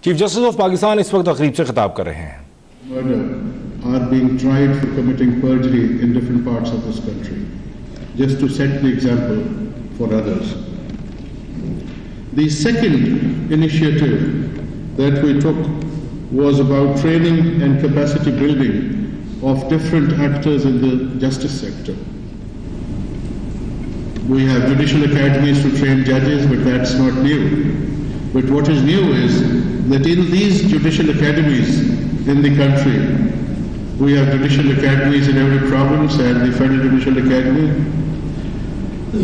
Chief justice of Pakistan इस वक्त तकरीब से खिताब कर रहे हैं। Murder are being tried for committing perjury in different parts of this country, just to set the example for others. The second initiative that we took was about training and capacity building of different actors in the justice sector. We have judicial academies to train judges, but that's not new. But what is new is that in these judicial academies in the country, we have judicial academies in every province and the Federal Judicial Academy.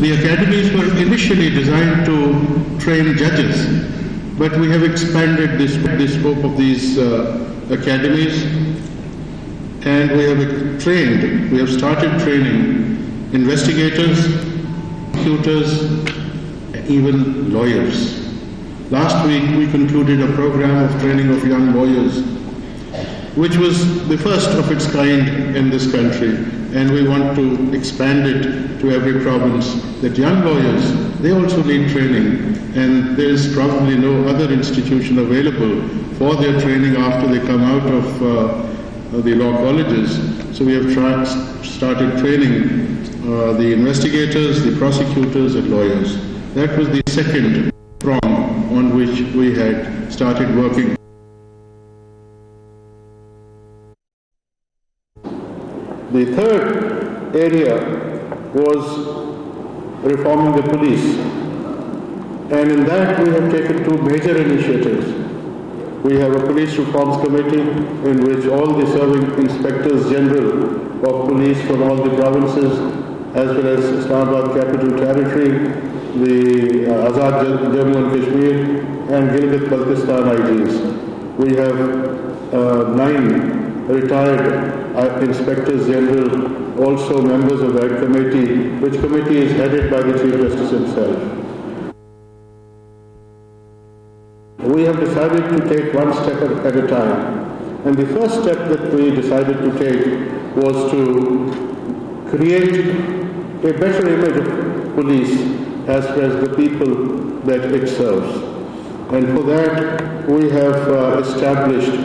The academies were initially designed to train judges, but we have expanded the scope of these academies, and we have started training investigators, prosecutors, even lawyers. Last week we concluded a program of training of young lawyers, which was the first of its kind in this country, and we want to expand it to every province, that young lawyers, they also need training, and there is probably no other institution available for their training after they come out of the law colleges. So we have started training the investigators, the prosecutors and lawyers. That was the second prong on which we had started working. The third area was reforming the police, and in that we have taken two major initiatives. We have a police reforms committee in which all the serving inspectors general of police from all the provinces, as well as Islamabad Capital Territory, the Azad Jammu and Kashmir and Gilgit-Baltistan IGs. We have 9 retired inspectors general, also members of that committee, which committee is headed by the Chief Justice himself. We have decided to take one step at a time. And the first step that we decided to take was to create a better image of police as far as the people that it serves. And for that, we have established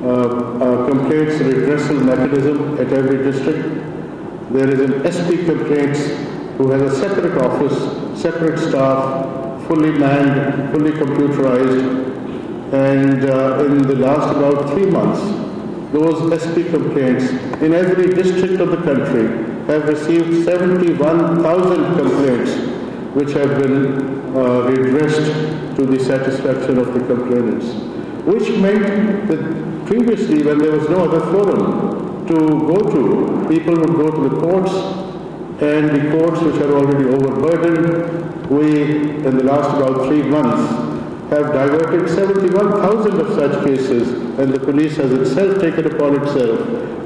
a complaints redressal mechanism at every district. There is an SP complaints who has a separate office, separate staff, fully manned, fully computerized. And in the last about 3 months, those SP complaints in every district of the country have received 71,000 complaints, which have been redressed to the satisfaction of the complainants. Which meant that previously, when there was no other forum to go to, people would go to the courts, and the courts, which are already overburdened, we, in the last about 3 months, have diverted 71,000 of such cases, and the police has itself taken upon itself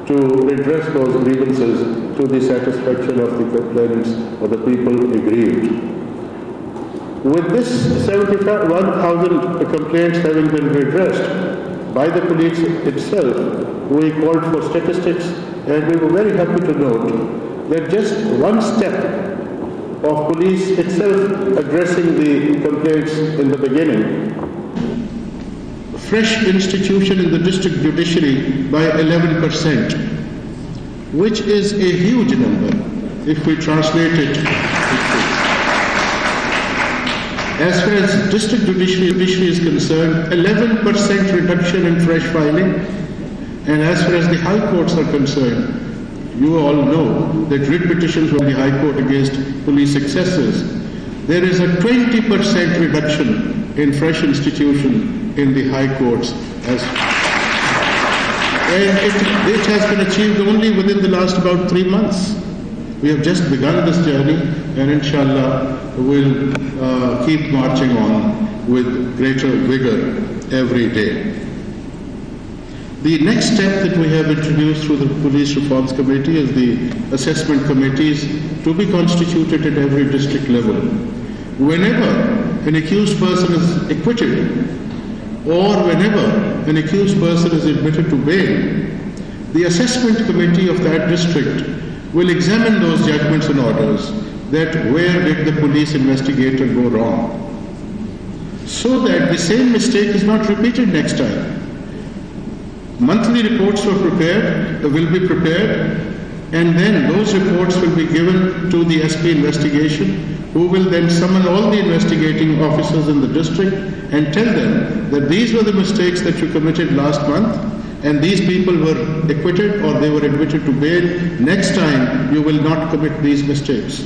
to redress those grievances to the satisfaction of the complainants or the people aggrieved. With this 71,000 complaints having been redressed by the police itself, we called for statistics, and we were very happy to note that just one step of police itself addressing the complaints in the beginning. Fresh institution in the district judiciary by 11%, which is a huge number if we translate it. As far as district judiciary is concerned, 11% reduction in fresh filing, and as far as the high courts are concerned, you all know that writ petitions from the High Court against police excesses. There is a 20% reduction in fresh institution in the High Courts, and it has been achieved only within the last about 3 months. We have just begun this journey, and inshallah we'll keep marching on with greater vigor every day. The next step that we have introduced through the Police Reforms Committee is the assessment committees to be constituted at every district level. Whenever an accused person is acquitted or whenever an accused person is admitted to bail, the assessment committee of that district will examine those judgments and orders, that where did the police investigator go wrong. so that the same mistake is not repeated next time. Monthly reports will be prepared, and then those reports will be given to the SP investigation, who will then summon all the investigating officers in the district and tell them that these were the mistakes that you committed last month, and these people were acquitted or they were admitted to bail. Next time you will not commit these mistakes.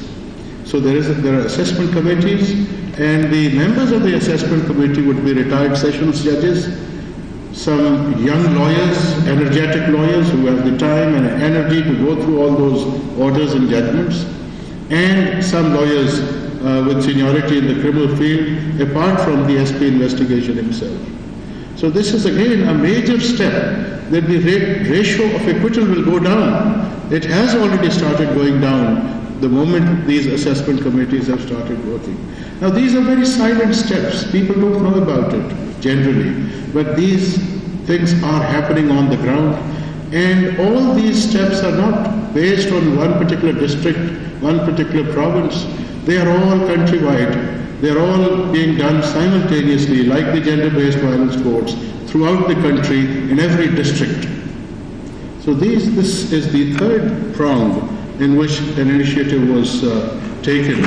So there are assessment committees, and the members of the assessment committee would be retired sessions judges, some young lawyers, energetic lawyers who have the time and energy to go through all those orders and judgments, and some lawyers with seniority in the criminal field, apart from the SP investigation himself. So this is again a major step, that the ratio of acquittal will go down. It has already started going down the moment these assessment committees have started working. Now these are very silent steps. People don't know about it generally, but these things are happening on the ground, and all these steps are not based on one particular district, one particular province. They are all countrywide. They are all being done simultaneously, like the gender-based violence courts, throughout the country, in every district. So this is the third prong in which an initiative was taken.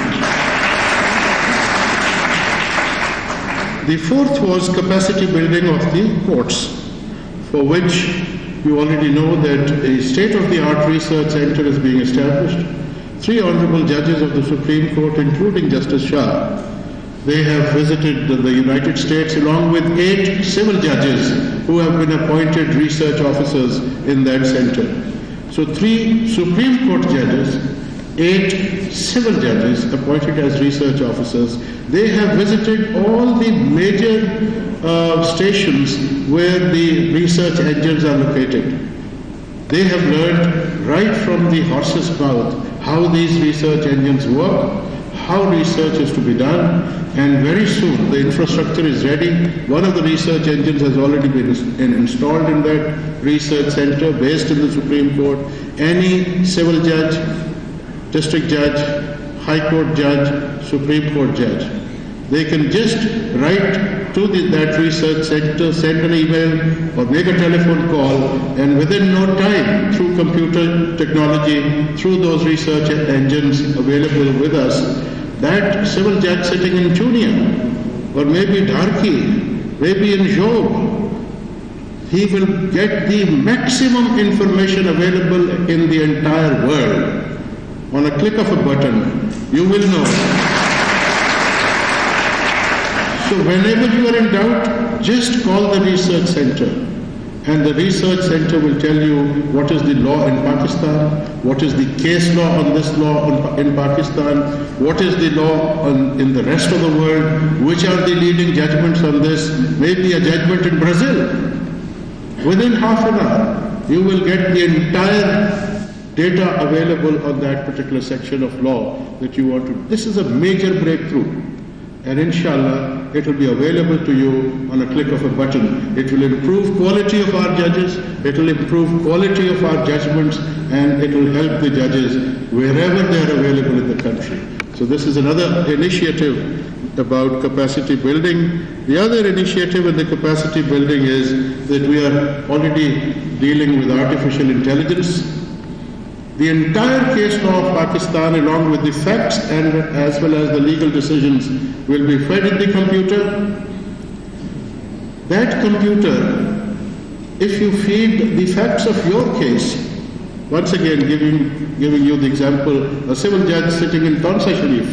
The fourth was capacity building of the courts, for which you already know that a state-of-the-art research center is being established. 3 honorable judges of the Supreme Court, including Justice Shah, they have visited the United States, along with 8 civil judges who have been appointed research officers in that center. So 3 Supreme Court judges, 8 civil judges appointed as research officers. They have visited all the major stations where the research engines are located. They have learned right from the horse's mouth how these research engines work, how research is to be done, and very soon the infrastructure is ready. One of the research engines has already been installed in that research center based in the Supreme Court. Any civil judge, district judge, high court judge, Supreme Court judge, they can just write to that research center, send an email or make a telephone call, and within no time, through computer technology, through those research engines available with us, that civil judge sitting in Chunia, or maybe Dharki, maybe in Job, he will get the maximum information available in the entire world. On a click of a button, you will know. So whenever you are in doubt, just call the research center, and the research center will tell you what is the law in Pakistan, what is the case law on this law in Pakistan, what is the law in the rest of the world, which are the leading judgments on this, maybe a judgment in Brazil. Within half an hour, you will get the entire data available on that particular section of law that you want to. This is a major breakthrough. And inshallah, it will be available to you on a click of a button. It will improve quality of our judges, it will improve quality of our judgments, and it will help the judges wherever they are available in the country. So this is another initiative about capacity building. The other initiative in the capacity building is that we are already dealing with artificial intelligence. The entire case law of Pakistan, along with the facts and as well as the legal decisions, will be fed in the computer. That computer, if you feed the facts of your case, once again giving you the example, a civil judge sitting in Khosa Sharif,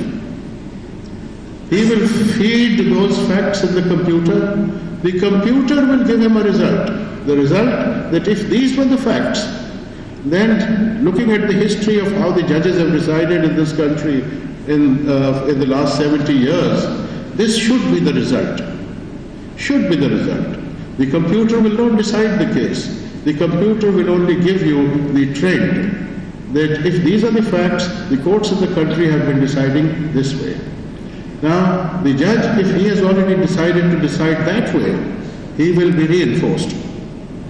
he will feed those facts in the computer. The computer will give him a result. The result that if these were the facts, then looking at the history of how the judges have decided in this country in the last 70 years, this should be the result. Should be the result. The computer will not decide the case. The computer will only give you the trend that if these are the facts, the courts of the country have been deciding this way. Now, the judge, if he has already decided to decide that way, he will be reinforced.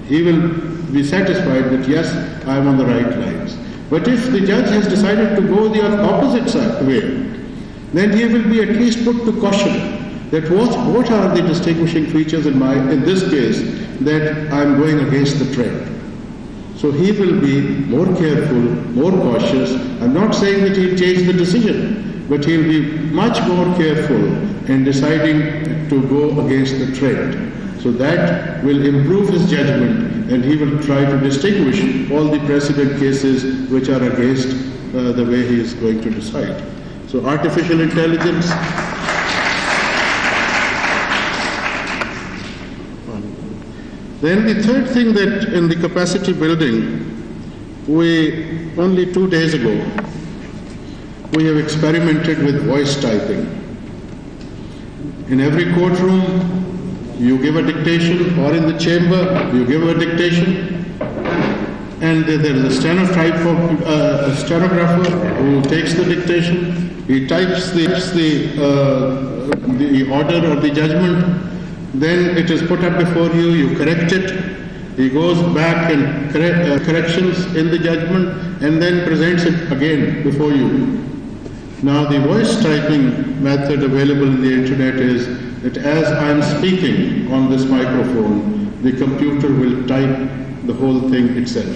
He will be satisfied that yes, I am on the right lines. But if the judge has decided to go the opposite way, then he will be at least put to caution that what are the distinguishing features in this case that I'm going against the trend. So he will be more careful, more cautious. I'm not saying that he'll change the decision, but he'll be much more careful in deciding to go against the trend. So that will improve his judgment, and he will try to distinguish all the precedent cases which are against the way he is going to decide. So artificial intelligence. Then the third thing that in the capacity building, only 2 days ago, we have experimented with voice typing. In every courtroom, you give a dictation, or in the chamber, you give a dictation, and there is a stenographer who takes the dictation, he types the order or the judgment, then it is put up before you, you correct it, he goes back and corrections in the judgment, and then presents it again before you. Now the voice typing method available in the internet is that as I'm speaking on this microphone, the computer will type the whole thing itself.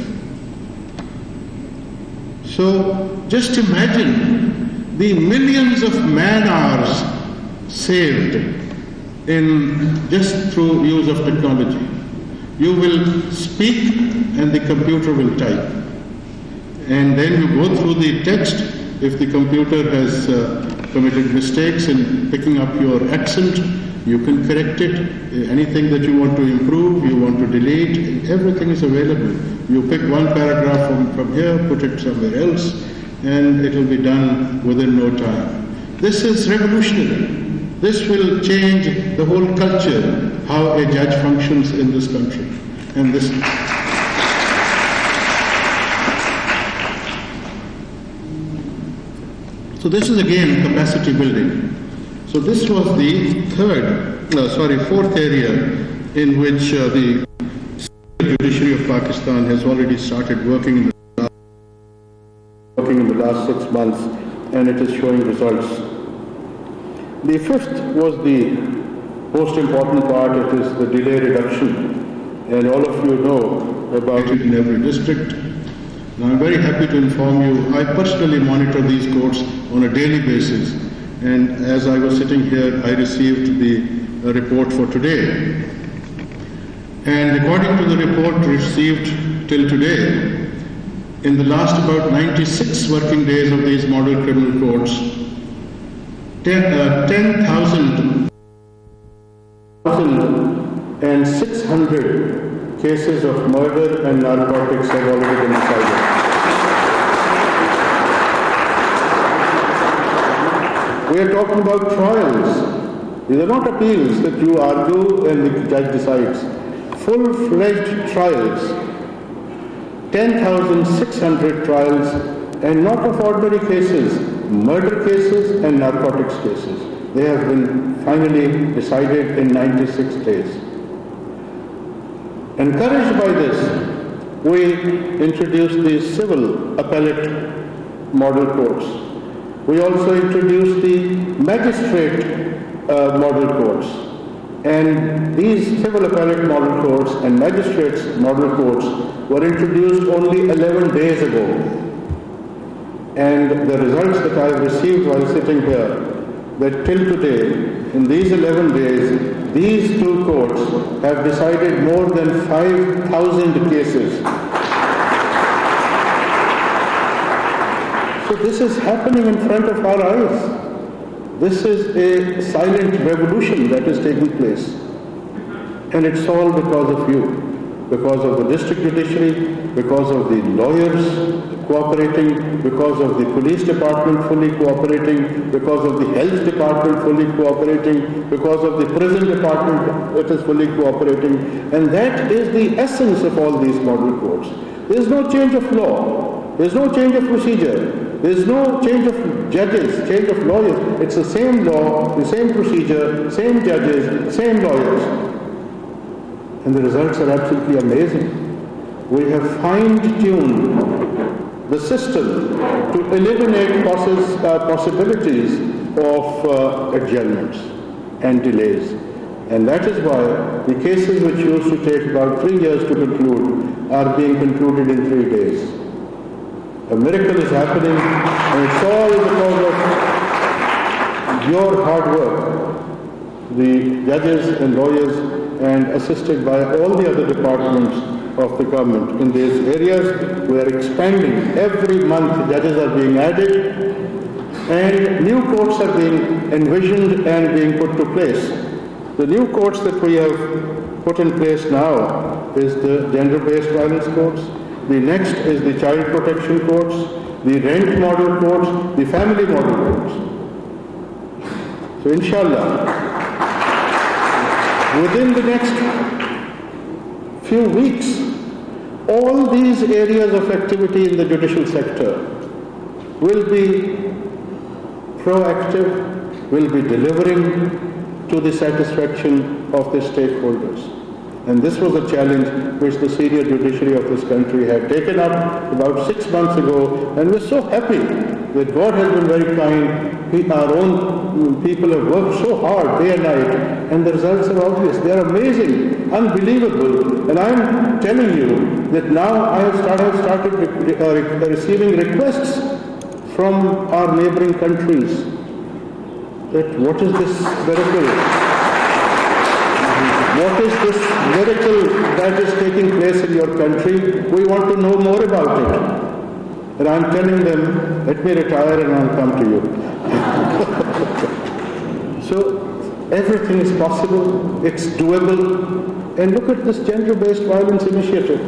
So just imagine the millions of man-hours saved just through use of technology. You will speak and the computer will type. And then you go through the text. If the computer has committed mistakes in picking up your accent, you can correct it. Anything that you want to improve, you want to delete, everything is available. You pick one paragraph from here, put it somewhere else, and it will be done within no time. This is revolutionary. This will change the whole culture, how a judge functions in this country. And this. So this is again capacity building. So this was the fourth area in which the judiciary of Pakistan has already started working in the last 6 months, and it is showing results. The fifth was the most important part. It is the delay reduction, and all of you know about it in every district. Now, I'm very happy to inform you, I personally monitor these courts on a daily basis, and as I was sitting here, I received the report for today. And according to the report received till today, in the last about 96 working days of these model criminal courts, 10,600 cases of murder and narcotics have already been decided. We are talking about trials. These are not appeals that you argue and the judge decides. Full-fledged trials. 10,600 trials, and not of ordinary cases, murder cases and narcotics cases. They have been finally decided in 96 days. Encouraged by this, we introduced the civil appellate model courts. We also introduced the magistrate model courts. And these civil appellate model courts and magistrates model courts were introduced only 11 days ago. And the results that I have received while sitting here, that till today, in these 11 days, these two courts have decided more than 5,000 cases. So this is happening in front of our eyes. This is a silent revolution that is taking place. And it's all because of you, because of the district judiciary, because of the lawyers cooperating, because of the police department fully cooperating, because of the health department fully cooperating, because of the prison department that is fully cooperating. And that is the essence of all these model courts. There is no change of law. There is no change of procedure. There is no change of judges, change of lawyers. It's the same law, the same procedure, same judges, same lawyers. And the results are absolutely amazing. We have fine-tuned the system to eliminate possibilities of adjournments. and delays. And that is why the cases which used to take about 3 years to conclude are being concluded in 3 days. A miracle is happening, and it's all because of your hard work, the judges and lawyers, and assisted by all the other departments of the government in these areas. We are expanding. Every month judges are being added, and new courts are being envisioned and being put to place. The new courts that we have put in place now is the gender-based violence courts. The next is the child protection courts, the rent model courts, the family model courts. So inshallah, within the next few weeks, all these areas of activity in the judicial sector will be proactive, will be delivering to the satisfaction of the stakeholders. And this was a challenge which the senior judiciary of this country had taken up about 6 months ago, and we're so happy that God has been very kind. Our own people have worked so hard day and night, and the results are obvious. They are amazing, unbelievable. And I'm telling you that now I have started receiving requests from our neighboring countries that what is this miracle? What is this miracle that is taking place in your country? We want to know more about it. And I'm telling them, let me retire and I'll come to you. So everything is possible, it's doable. And look at this gender-based violence initiative.